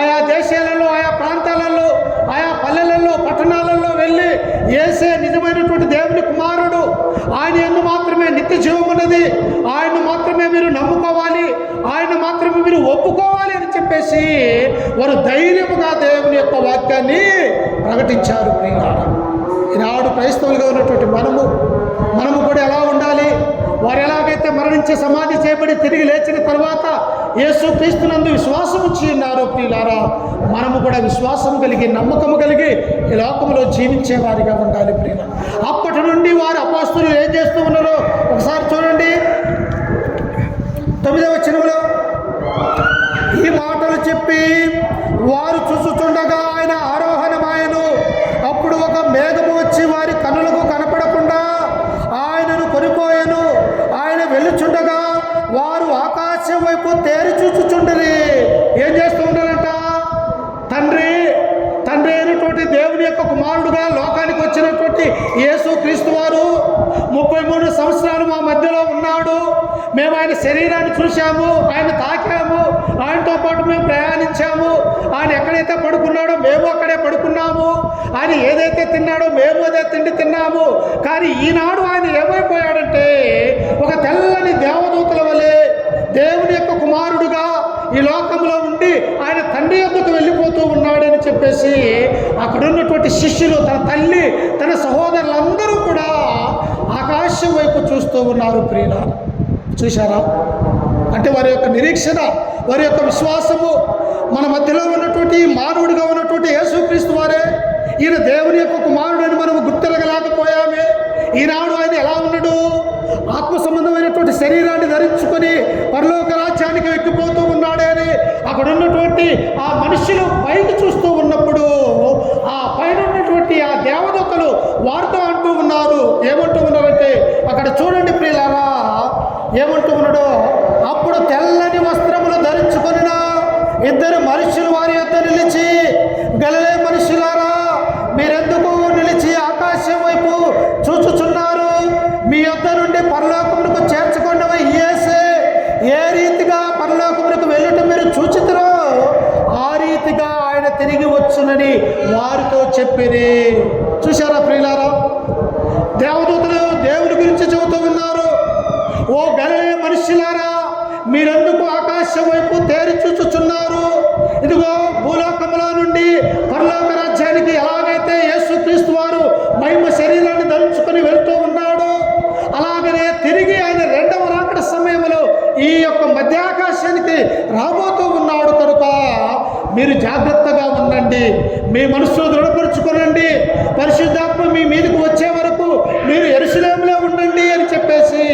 ఆయా దేశాలలో ఆయా ప్రాంతాలలో ఆయా పల్లెలలో పట్టణాలలో వెళ్ళి యేసే నిజమైనటువంటి దేవుని కుమారుడు, ఆయన యందు మాత్రమే నిత్య జీవం ఉన్నది, ఆయన మాత్రమే మీరు నమ్ముకోవాలి, ఆయన మాత్రమే మీరు ఒప్పుకోవాలి అని చెప్పేసి వారు ధైర్యముగా దేవుని యొక్క వాక్యాన్ని ప్రకటించారు ప్రియులారా. ఈనాడు క్రైస్తవులుగా ఉన్నటువంటి మనము కూడా ఎలా ఉండాలి? వారు ఎలాగైతే మరణించి సమాధి చేయబడి తిరిగి లేచిన తర్వాత యేసు క్రీస్తునందు విశ్వాసం ఉంచి ఉన్నారో ప్రియులారా, మనము కూడా విశ్వాసం కలిగి నమ్మకము కలిగి ఈ లోకంలో జీవించే వారిగా ఉండాలి ప్రియుల. అప్పటి నుండి వారు అపోస్తలులు ఏం చేస్తూ ఉన్నారో ఒకసారి చూడండి. 9వ వచనంలో, ఈ మాటలు చెప్పి వారు చూచుచుండగా ఆయన ఆరోహణమాయను. అప్పుడు ఒక మేఘము వచ్చి వారి కన్నులకు కనపడకుండా ఆయనను కొనిపోయాను. ఆయన వెళ్ళుచుండగా వారు ఆకాశం వైపు తేరి చూచుచుండరి. ఏం చేస్తూ ఉన్నారంట? తండ్రి అయినటువంటి దేవుని యొక్క కుమారుడుగా లోకానికి వచ్చినటువంటి యేసు క్రీస్తు వారు 33 సంవత్సరాలు మా మధ్యలో ఉన్నాడు. మేము ఆయన శరీరాన్ని చూశాము, ఆయన తాకాము, ఆయనతో పాటు మేము ప్రయాణించాము. ఆయన ఎక్కడైతే పడుకున్నాడో మేము అక్కడే పడుకున్నాము, ఆయన ఏదైతే తిన్నాడో మేము అదే తిండి తిన్నాము. కానీ ఈనాడు ఆయన ఏమైపోయాడంటే ఒక తెల్లని దేవదూతల వలె దేవుని యొక్క కుమారుడుగా ఈ లోకంలో ఉండి ఆయన తండ్రి యొద్దకు వెళ్ళిపోతూ ఉన్నాడని చెప్పేసి అక్కడ ఉన్నటువంటి శిష్యులు, తన తల్లి, తన సహోదరులందరూ కూడా ఆకాశం వైపు చూస్తూ ఉన్నారు ప్రియుల. చూశారా? అంటే వారి యొక్క నిరీక్షణ, వారి యొక్క విశ్వాసము మన మధ్యలో ఉన్నటువంటి మానవుడిగా ఉన్నటువంటి యేసుక్రీస్తు వారే. ఈయన దేవుని యొక్క కుమారుడు అని మనము గుర్తిరగలేకపోయామే. ఈనాడు ఆయన ఎలా ఉన్నాడు? ఆత్మ సంబంధమైనటువంటి శరీరాన్ని ధరించుకొని పరలోక రాజ్యానికి ఎక్కిపోతూ ఉన్నాడే అని అక్కడ ఉన్నటువంటి ఆ మనుషులు పైకి చూస్తూ ఉన్నప్పుడు ఆ పైన ఉన్నటువంటి ఆ దేవదూతలు వారితో అంటూ ఉన్నారు. ఏమంటూ ఉన్నారంటే అక్కడ చూడండి ప్రియులారా, ఏమంటూ ఉన్నాడో, అప్పుడు తెల్లని వస్త్రములు ధరించుకొనిన 2 మనుషులు వారి యొద్ద నిలిచి, గలిలే మనుషులారా, మీరెందుకు నిలిచి ఆకాశం వైపు చూచుచున్నారు? మీ యొద్ద నుండి పరలోకమునకు చేర్చుకొండవ యేసే ఏ రీతిగా పరలోకమునకు వెళ్ళటం మీరు చూచితురో ఆ రీతిగా ఆయన తిరిగి వచ్చునని వారితో చెప్పిరి. చూశారా ప్రియులారా? దేవదూతలు దేవుని గురించి చెబుతూ ఉన్నారు. ఓ గలిలే మనుష్యులారా, మీరెందుకు ఆకాశం వైపు తేరి చూచుచున్నారు? ఇదిగో భూలోకములో నుండి పరలోక రాజ్యానికి ఎలాగైతే యేసుక్రీస్తు వారు మహిమ శరీరాన్ని ధరించుకొని వెళ్తూ ఉన్నాడు, అలాగనే తిరిగి ఆయన 2వ రాకడ సమయంలో ఈ యొక్క మధ్యాకాశానికి రాబోతూ ఉన్నాడు కనుక మీరు జాగ్రత్తగా ఉండండి, మీ మనస్సు దృఢపరుచుకోనండి, పరిశుద్ధాత్మ మీ మీదకి వచ్చే వరకు మీరు యెరూషలేములో ఉండండి అని చెప్పేసి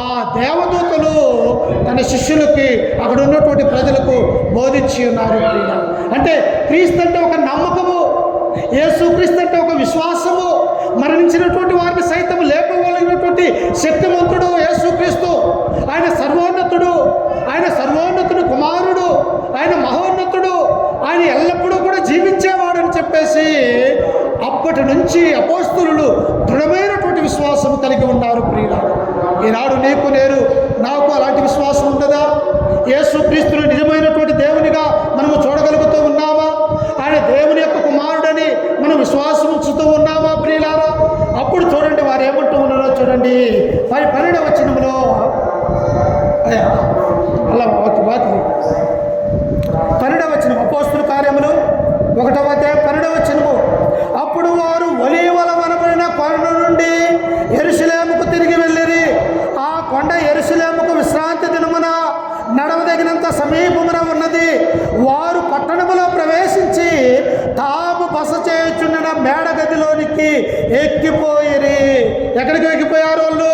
ఆ దేవదూతలు తన శిష్యులకి అక్కడ ఉన్నటువంటి ప్రజలకు బోధించి ఉన్నారు. అంటే క్రీస్తు అంటే ఒక నమ్మకము, యేసు క్రీస్తు అంటే ఒక విశ్వాసము, మరణించినటువంటి వారిని సైతం లేపగలిగినటువంటి శక్తివంతుడు యేసుక్రీస్తు. ఆయన సర్వోన్నతుడు, ఆయన సర్వోన్నతుడు కుమారుడు, ఆయన మహోన్నతుడు, ఆయన ఎల్లప్పుడూ కూడా జీవించేవాడని చెప్పేసి అప్పటి నుంచి అపోస్తలులు దృఢమైనటువంటి విశ్వాసం కలిగి ఉన్నారు. ప్రియులారా, ఈనాడు నీకు నేను నాకు అలాంటి విశ్వాసం ఉంటుందా? యేసుక్రీస్తును నిజమైనటువంటి దేవునిగా మనము చూడగలుగుతూ ఉన్నామా? ఆయన దేవుని యొక్క కుమారుడని మనం విశ్వాసం ఉంచుతూ ఉన్నామా? ప్రియులారా, అప్పుడు చూడండి వారు ఏమంటూ ఉన్నారో చూడండి. 12వ వచనంలో అలా వాక్యం 12వ వచనం, అపోస్తలుల కార్యములు 1వ అధ్యాయం 12వ వచనము. అప్పుడు వారు ఒలీవల వనమైన కొండ నుండి యెరూషలేముకు తిరిగి వెళ్ళిరి. ఆ కొండ యెరూషలేముకు విశ్రాంతి దినమున నడవదగినంత సమీపమున ఉన్నది. వారు పట్టణములో ప్రవేశించి తాము బస చేయుచున్న మేడగదిలోనికి ఎక్కిపోయిరి. ఎక్కడికి ఎక్కిపోయారు వాళ్ళు?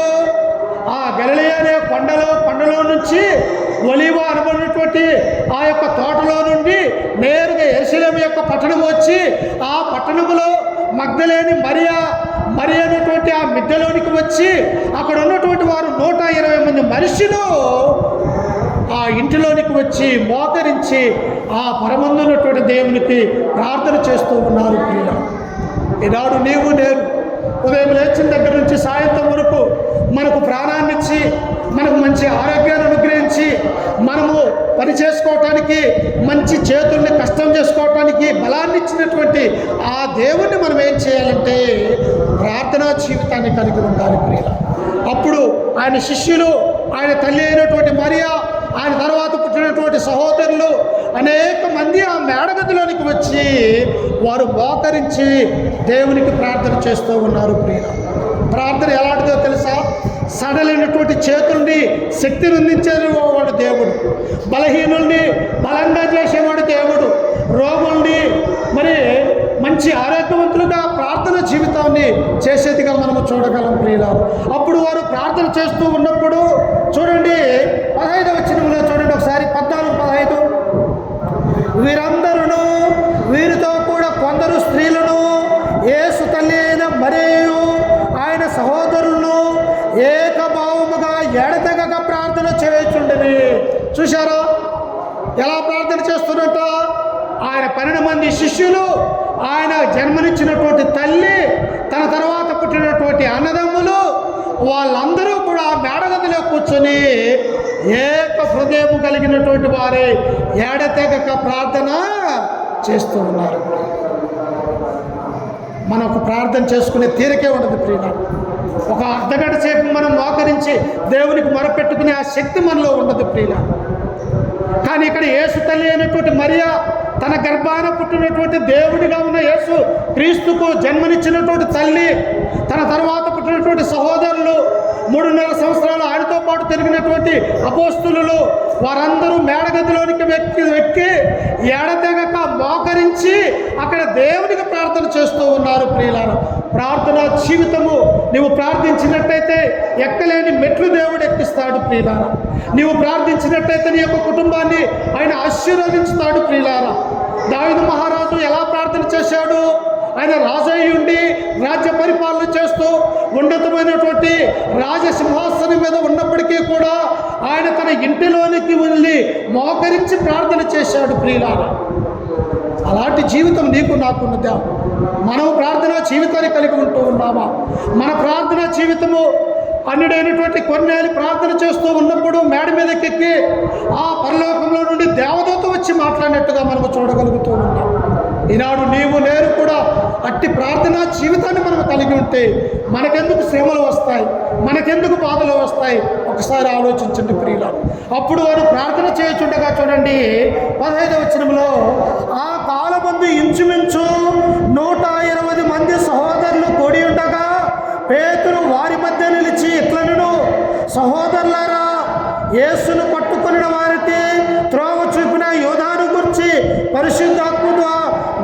ఆ గలిలయ అనే కొండలో నుంచి ఒలీవ అనబడినటువంటి ఆ యొక్క తోటలో నుండి నేరుగా యెరూషలేము యొక్క పట్టణం వచ్చి ఆ పట్టణములో మగ్దలేని మరియ అనేటువంటి ఆ మిద్దెలోనికి వచ్చి అక్కడ ఉన్నటువంటి వారు 120 మంది మనుషులు ఆ ఇంటిలోనికి వచ్చి మోకరించి ఆ పరమందున్నటువంటి దేవునికి ప్రార్థన చేస్తూ ఉన్నారు. ప్రియుల, ఈనాడు నీవు నేను ఉదయం లేచిన దగ్గర నుంచి సాయంత్రం వరకు మనకు ప్రాణాన్నిచ్చి మనకు మంచి ఆరోగ్యాన్ని అనుగ్రహించి మనము పని చేసుకోవటానికి, మంచి చేతుల్ని కష్టం చేసుకోవటానికి బలాన్ని ఇచ్చినటువంటి ఆ దేవుణ్ణి మనం ఏం చేయాలంటే ప్రార్థనా జీవితాన్ని కలిగి ఉండాలి. ప్రియుల, అప్పుడు ఆయన శిష్యులు, ఆయన తల్లి అయినటువంటి మరియా, ఆయన తర్వాత పుట్టినటువంటి సహోదరులు అనేక మంది ఆ మేడగదిలోనికి వచ్చి వారు మోకరించి దేవునికి ప్రార్థన చేస్తూ ఉన్నారు. ప్రియుల, ప్రార్థన ఎలాంటిదో తెలుసా? సడలైనటువంటి చేతుల్ని శక్తిని అందించేవాడు దేవుడు, బలహీనుల్ని బలంగా చేసేవాడు దేవుడు, రోగుల్ని మరి మంచి ఆరోగ్యవంతులుగా ప్రార్థన జీవితాన్ని చేసేదిగా మనము చూడగలం. ప్రియులారా, అప్పుడు వారు ప్రార్థన చేస్తూ ఉన్నప్పుడు చూడండి 15వ వచనంలో చూడండి ఒకసారి, 14-15. వీరందరూ వీరితో కూడా కొందరు స్త్రీలను, యేసు తల్లి అయిన మరియు ఆయన సహోదరులను ఏకభావముగా ఎడతెగక ప్రార్థన చేయుచుండిరి. చూశారా ఎలా ప్రార్థన చేస్తున్నట్ట? ఆయన 12 మంది శిష్యులు, ఆయన జన్మనిచ్చినటువంటి తల్లి, తన తర్వాత పుట్టినటువంటి అన్నదమ్ములు, వాళ్ళందరూ కూడా మేడగదిలో కూర్చొని ఏక హృదయం కలిగినటువంటి వారే ఎడతెగక ప్రార్థన చేస్తూ ఉన్నారు. మనకు ప్రార్థన చేసుకునే తీరికే ఉండదు. ప్రియులారా, ఒక అర్ధగంట సేపు మనం మోకరించి దేవునికి మొరపెట్టుకునే ఆ శక్తి మనలో ఉండదు. ప్రియులారా, కానీ ఇక్కడ యేసు తల్లి అయినటువంటి మరియా, తన గర్భాన పుట్టినటువంటి దేవుడిగా ఉన్న యేసు క్రీస్తుకు జన్మనిచ్చినటువంటి తల్లి, తన తర్వాత పుట్టినటువంటి సహోదరులు, 3.5 సంవత్సరాలు ఆయనతో పాటు తిరిగినటువంటి అపోస్తలులు, వారందరూ మేడగదిలోనికి వెక్కి ఎడతెగక మోకరించి అక్కడ దేవునికి ప్రార్థన చేస్తూ ఉన్నారు. ప్రియులారా, ప్రార్థనా జీవితము నీవు ప్రార్థించినట్టయితే ఎక్కలేని మెట్లు దేవుడు ఎక్కిస్తాడు. ప్రియులారా, నీవు ప్రార్థించినట్టయితే నీ యొక్క కుటుంబాన్ని ఆయన ఆశీర్వదించుతాడు. ప్రియులారా, దావీదు మహారాజు ఎలా ప్రార్థన చేశాడు? ఆయన రాజయ్య ఉండి రాజ్య పరిపాలన చేస్తూ ఉన్నతమైనటువంటి రాజసింహాసనం మీద ఉన్నప్పటికీ కూడా ఆయన తన ఇంటిలోనికి వెళ్ళి మోకరించి ప్రార్థన చేశాడు. ప్రియులారా, అలాంటి జీవితం నీకు నాకున్నదా? మనం ప్రార్థనా జీవితాన్ని కలిగి ఉంటూ ఉన్నామా? మన ప్రార్థనా జీవితము అన్యుడైనటువంటి కొన్నేళ్ళు ప్రార్థన చేస్తూ ఉన్నప్పుడు మేడ మీదకెక్కి ఆ పరలోకంలో నుండి దేవదూత వచ్చి మాట్లాడినట్టుగా మనము చూడగలుగుతూ ఉన్నాం. ఈనాడు నీవు నేను కూడా అట్టి ప్రార్థనా జీవితాన్ని మనం కలిగి ఉంటే మనకెందుకు శ్రమలు వస్తాయి, మనకెందుకు బాధలు వస్తాయి? ఒకసారి ఆలోచించండి ప్రియులారా. అప్పుడు వారు ప్రార్థన చేయుచుండగా చూడండి 15వ వచనంలో, ఆ కాలమందు ఇంచుమించు 120 మంది సహోదరులు కూడి ఉండగా పేతురు వారి మధ్య నిలిచి ఇట్లనెను, సహోదరులారా, యేసును పట్టుకొనిన వారికి త్రోవ చూపిన యోధాను గురించి పరిశుద్ధాత్మ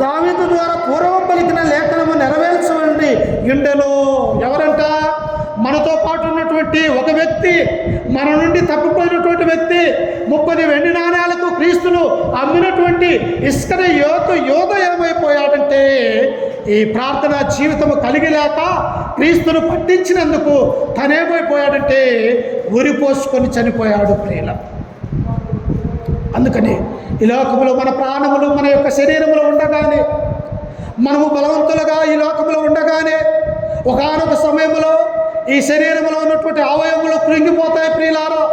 దావీదు ద్వారా పూర్వం పలికిన లేఖనము నెరవేర్చండి ఉండెను. ఎవరంట? మనతో పాటు ఉన్నటువంటి ఒక వ్యక్తి, మన నుండి తప్పిపోయినటువంటి వ్యక్తి, 30 వెండి నాణ్యాలకు క్రీస్తును అమ్మినటువంటి యోధ ఏమైపోయాడంటే, ఈ ప్రార్థనా జీవితము కలిగి లేక క్రీస్తును పట్టించినందుకు తనేమైపోయాడంటే ఉరిపోసుకొని చనిపోయాడు ప్రియుల. అందుకని ఈ లోకములో మన ప్రాణములు మన యొక్క శరీరములో ఉండగానే, మనము బలవంతులుగా ఈ లోకములో ఉండగానే ఒకానొక సమయంలో ఈ శరీరంలో ఉన్నటువంటి అవయవములు కృంగిపోతాయి ప్రియులారా.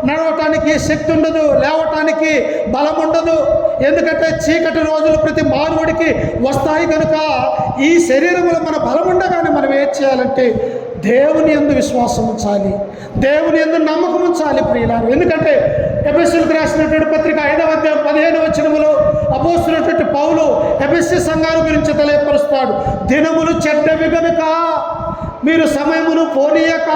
నడవటానికి శక్తి ఉండదు, లేవటానికి బలం ఉండదు. ఎందుకంటే చీకటి రోజులు ప్రతి మానవుడికి వస్తాయి కనుక ఈ శరీరంలో మన బలం ఉండగానే మనం ఏం చేయాలంటే దేవుని యందు విశ్వాసం ఉంచాలి, దేవుని యందు నమ్మకం ఉంచాలి ప్రియులారా. ఎందుకంటే ఎఫెసీయులకు రాసినటువంటి పత్రిక 5వ అధ్యాయం 15వ వచనములో అపోస్తలుడైనటువంటి పౌలు ఎఫెసీ సంఘాల గురించి తెలియపరుస్తాడు. దినములు చెడ్డవి గనుక మీరు సమయమును పోనీయక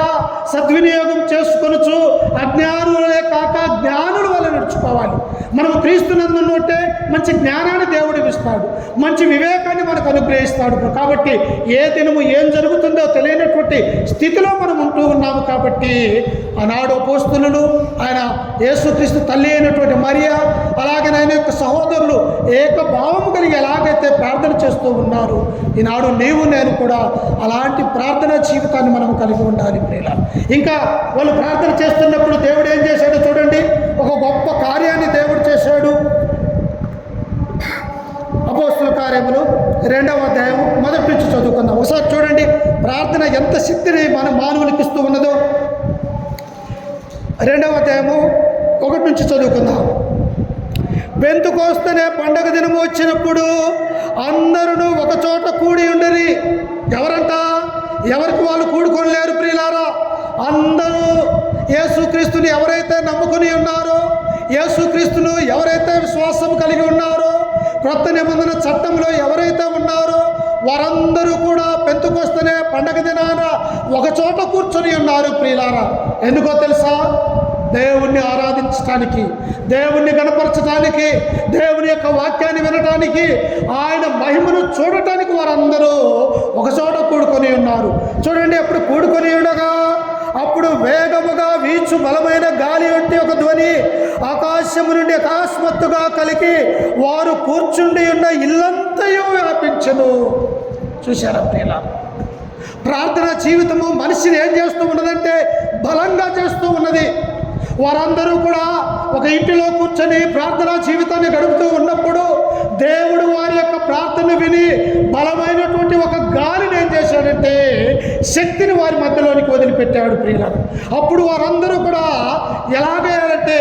సద్వినియోగం చేసుకొనుచు అజ్ఞానులే కాక జ్ఞానుల వల్ల నడుచుకోవాలి. మనము క్రీస్తునందుంటే మంచి జ్ఞానాన్ని దేవుడు ఇస్తాడు, మంచి వివేకాన్ని మనకు అనుగ్రహిస్తాడు. కాబట్టి ఏ దినము ఏం జరుగుతుందో తెలియనటువంటి స్థితిలో మనం ఉంటూ ఉన్నాము. కాబట్టి ఆనాడు అపోస్తలులు, ఆయన యేసుక్రీస్తు తల్లి అయినటువంటి మరియా, అలాగే ఆయన యొక్క సహోదరులు ఏకభావం కలిగి ఎలాగైతే ప్రార్థన చేస్తూ ఉన్నారు, ఈనాడు నీవు నేను కూడా అలాంటి ప్రార్థన జీవితాన్ని మనం కలిగి ఉండాలి ప్రియులారా. ఇంకా వాళ్ళు ప్రార్థన చేస్తున్నప్పుడు దేవుడు ఏం చేశాడో చూడండి. ఒక గొప్ప కార్యాన్ని దేవుడు చేశాడు. అపోస్తలుల కార్యములు 2వ అధ్యాయం 1 నుంచి చదువుకుందాం. ఒకసారి చూడండి ప్రార్థన ఎంత శక్తిని మన మానవునికి ఇస్తూ ఉన్నదో. 2వ అధ్యాయము 1 నుంచి చదువుకుందాం. పెంతెకొస్తేనే పండగ దినము వచ్చినప్పుడు అందరూ ఒక చోట కూడి ఉండిరి. ఎవరంట? ఎవరికి వాళ్ళు కూడుకొని లేరు ప్రియులారా. అందరూ యేసుక్రీస్తుని ఎవరైతే నమ్ముకుని ఉన్నారో, యేసుక్రీస్తును ఎవరైతే విశ్వాసం కలిగి ఉన్నారో, క్రొత్త నిబంధన చట్టంలో ఎవరైతే ఉన్నారో వారందరూ కూడా పెంతెకొస్తేనే పండగ దినాన ఒక చోట కూర్చొని ఉన్నారు ప్రియులారా. ఎందుకో తెలుసా? దేవుణ్ణి ఆరాధించడానికి, దేవుణ్ణి గణపరచడానికి, దేవుని యొక్క వాక్యాన్ని వినటానికి, ఆయన మహిమను చూడటానికి వారందరూ ఒక చోట కూడుకొని ఉన్నారు. చూడండి, అప్పుడు కూడుకొని ఉండగా అప్పుడు వేగముగా వీచు బలమైన గాలి వంటి ఒక ధ్వని ఆకాశము నుండి అకస్మాత్తుగా కలిగి వారు కూర్చుండి ఉన్న ఇల్లంతయు వ్యాపించెను. చూశారా ప్రియులారా? ప్రార్థన జీవితము మనిషిని ఏం చేస్తూ ఉన్నదంటే బలంగా చేస్తూ ఉన్నది. వారందరూ కూడా ఒక ఇంటిలో కూర్చొని ప్రార్థనా జీవితాన్ని గడుపుతూ ఉన్నప్పుడు దేవుడు వారి యొక్క ప్రార్థన విని బలమైనటువంటి ఒక గాలిని ఏం చేశాడంటే శక్తిని వారి మధ్యలోనికి వదిలిపెట్టాడు ప్రియులారా. అప్పుడు వారందరూ కూడా ఎలాగేయాలంటే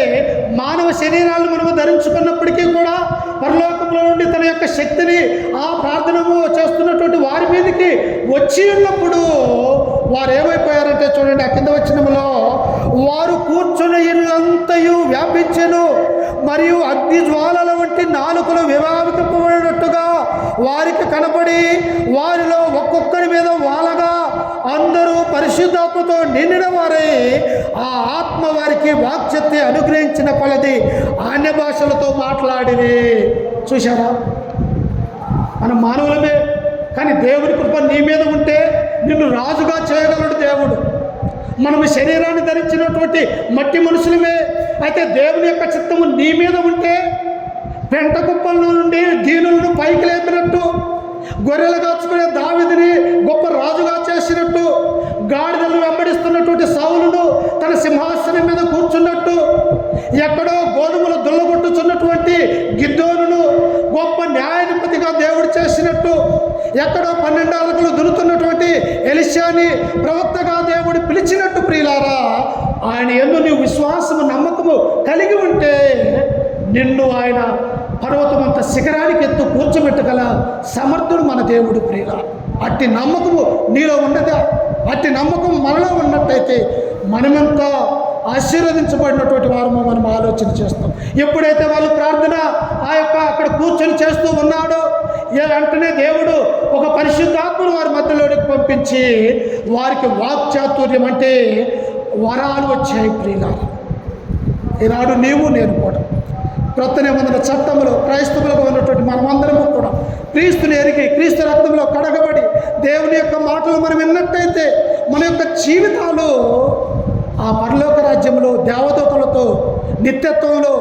మానవ శరీరాలను మనము ధరించుకున్నప్పటికీ కూడా పరలోకంలో నుండి తన యొక్క శక్తిని ఆ ప్రార్థనము చేస్తున్నటువంటి వారి మీదకి వచ్చి ఉన్నప్పుడు వారు ఏమైపోయారంటే చూడండి, ఆ కింద వచనములో వారు కూర్చున్న ఇల్లంతయు వ్యాపించెను మరియు అగ్ని జ్వాలల వంటి నాలుకలు విభావింపబడినట్టుగా వారికి కనపడి వారిలో ఒక్కొక్కరి మీద వాలగా అందరూ పరిశుద్ధాత్మతో నిండిన వారై ఆ ఆత్మ వారికి వాక్శక్తి అనుగ్రహించిన కొలది అన్య భాషలతో మాట్లాడిరి. చూశారా? మనం మానవులమే, కానీ దేవుని కృప నీ మీద ఉంటే నిన్ను రాజుగా చేయగలడు దేవుడు. మనము శరీరాన్ని ధరించినటువంటి మట్టి మనుషులమే, అయితే దేవుని యొక్క చిత్తము నీ మీద ఉంటే పెంట కుప్పల నుండి దీనులను పైకి లేపినట్టు, గొర్రెలు కాచుకునే దావీదుని గొప్ప రాజుగా చేసినట్టు, గాడిదలు వెంబడిస్తున్నటువంటి సౌలును తన సింహాసనం మీద కూర్చున్నట్టు, ఎక్కడో గోధుమలు దుల్లగొట్టుచున్నటువంటి గిద్దోనును గొప్ప న్యాయాధిపతిగా దేవుడు చేసినట్టు, ఎక్కడో 12 అలకలు దున్నుతున్నటువంటి ఎలీషాని ప్రవక్తగా దేవుడు పిలిచినట్టు ప్రియులారా, ఆయన యందు నీవు విశ్వాసము నమ్మకము కలిగి ఉంటే నిన్ను ఆయన పర్వతమంత శిఖరానికి ఎత్తు కూర్చోబెట్టగల సమర్థుడు మన దేవుడు ప్రియులారా. అట్టి నమ్మకము నీలో ఉన్నదా? అట్టి నమ్మకం మనలో ఉన్నట్టయితే మనమెంతా ఆశీర్వదించబడినటువంటి వారము మనం ఆలోచన చేస్తాం. ఎప్పుడైతే వాళ్ళు ప్రార్థన అక్కడ కూర్చొని చేస్తూ ఉన్నాడో వెంటనే దేవుడు ఒక పరిశుద్ధాత్మను వారి మధ్యలోనికి పంపించి వారికి వాక్చాతుర్యం అంటే వరాలు వచ్చాయి ప్రియులారా. ఈనాడు నీవు నేను కూడా క్రొత్త నిబంధన చట్టంలో క్రైస్తవులుగా ఉన్నటువంటి మనమందరము కూడా క్రీస్తుని ఎరిగి క్రీస్తు రక్తంలో కడగబడి దేవుని యొక్క మాటలు మనం విన్నట్టయితే మన యొక్క జీవితాలు ఆ పరలోక రాజ్యంలో దేవదూతలతో నిత్యత్వంలో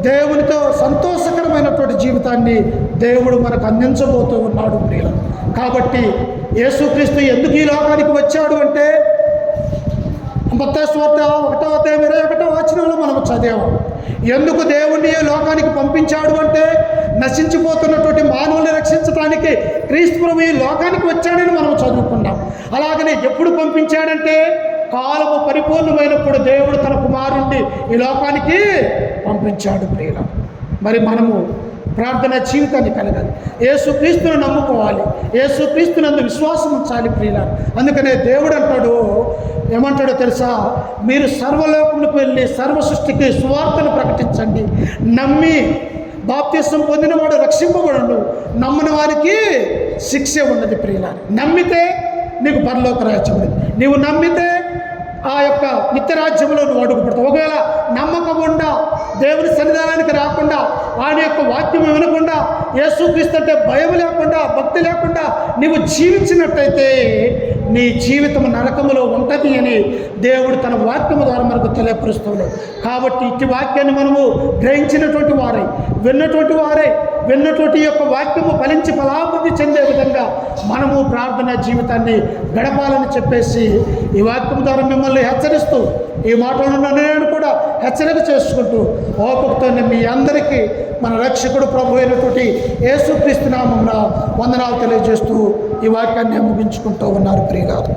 దేవునితో సంతోషకరమైనటువంటి జీవితాన్ని దేవుడు మనకు అందించబోతూ ఉన్నాడు ప్రియులు. కాబట్టి యేసుక్రీస్తు ఎందుకు ఈ లోకానికి వచ్చాడు అంటే మత్తయి సువార్త 1:21 మనం చదివాము. ఎందుకు దేవుణ్ణి ఈ లోకానికి పంపించాడు అంటే నశించిపోతున్నటువంటి మానవుల్ని రక్షించడానికి క్రీస్తు ప్రభువు ఈ లోకానికి వచ్చాడని మనం చదువుకున్నాం. అలాగనే ఎప్పుడు పంపించాడంటే కాలము పరిపూర్ణమైనప్పుడు దేవుడు తన కుమారుణ్ణి ఈ లోకానికి పంపించాడు ప్రియుల. మరి మనము ప్రార్థన జీవితాన్ని కలగాలి, యేసుక్రీస్తును నమ్ముకోవాలి, యేసుక్రీస్తునందు విశ్వాసం ఉంచాలి ప్రియుల. అందుకనే దేవుడు అంటాడు, ఏమంటాడో తెలుసా, మీరు సర్వలోకములకు వెళ్ళి సర్వ సృష్టికి సువార్తను ప్రకటించండి, నమ్మి బాప్తిసం పొందినవాడు రక్షింపబడును, నమ్మని వారికి శిక్ష ఉన్నది ప్రియుల. నమ్మితే నీకు పరలోక రాజ్యం ఉంది, నీవు నమ్మితే ఆ యొక్క నిత్యరాజ్యంలో నువ్వు అడుగుపడతావు. ఒకవేళ నమ్మకం ఉండా దేవుని సన్నిధానానికి రాకుండా ఆయన యొక్క వాక్యం వినకుండా యేసుక్రీస్తు అంటే భయం లేకుండా భక్తి లేకుండా నీవు జీవించినట్టయితే నీ జీవితం నరకములో ఉంటుంది అని దేవుడు తన వాక్యము ద్వారా మనకు తెలియపరుస్తున్నాడు. కాబట్టి ఇట్టి వాక్యాన్ని మనము గ్రహించినటువంటి వారై విన్నటువంటి యొక్క వాక్యము ఫలించి ఫలాభివృద్ధి చెందే విధంగా మనము ప్రార్థన జీవితాన్ని గడపాలని చెప్పేసి ఈ వాక్యం ద్వారా మిమ్మల్ని హెచ్చరిస్తూ ఈ మాటలను నేను కూడా హెచ్చరిక చేసుకుంటూ ఓపికతో మీ అందరికీ మన రక్షకుడు ప్రభు అయినటువంటి యేసుక్రీస్తు నామమున వందనాలు తెలియజేస్తూ ఈ వాక్యాన్ని ముగించుకుంటూ ఉన్నారు ప్రియులారా.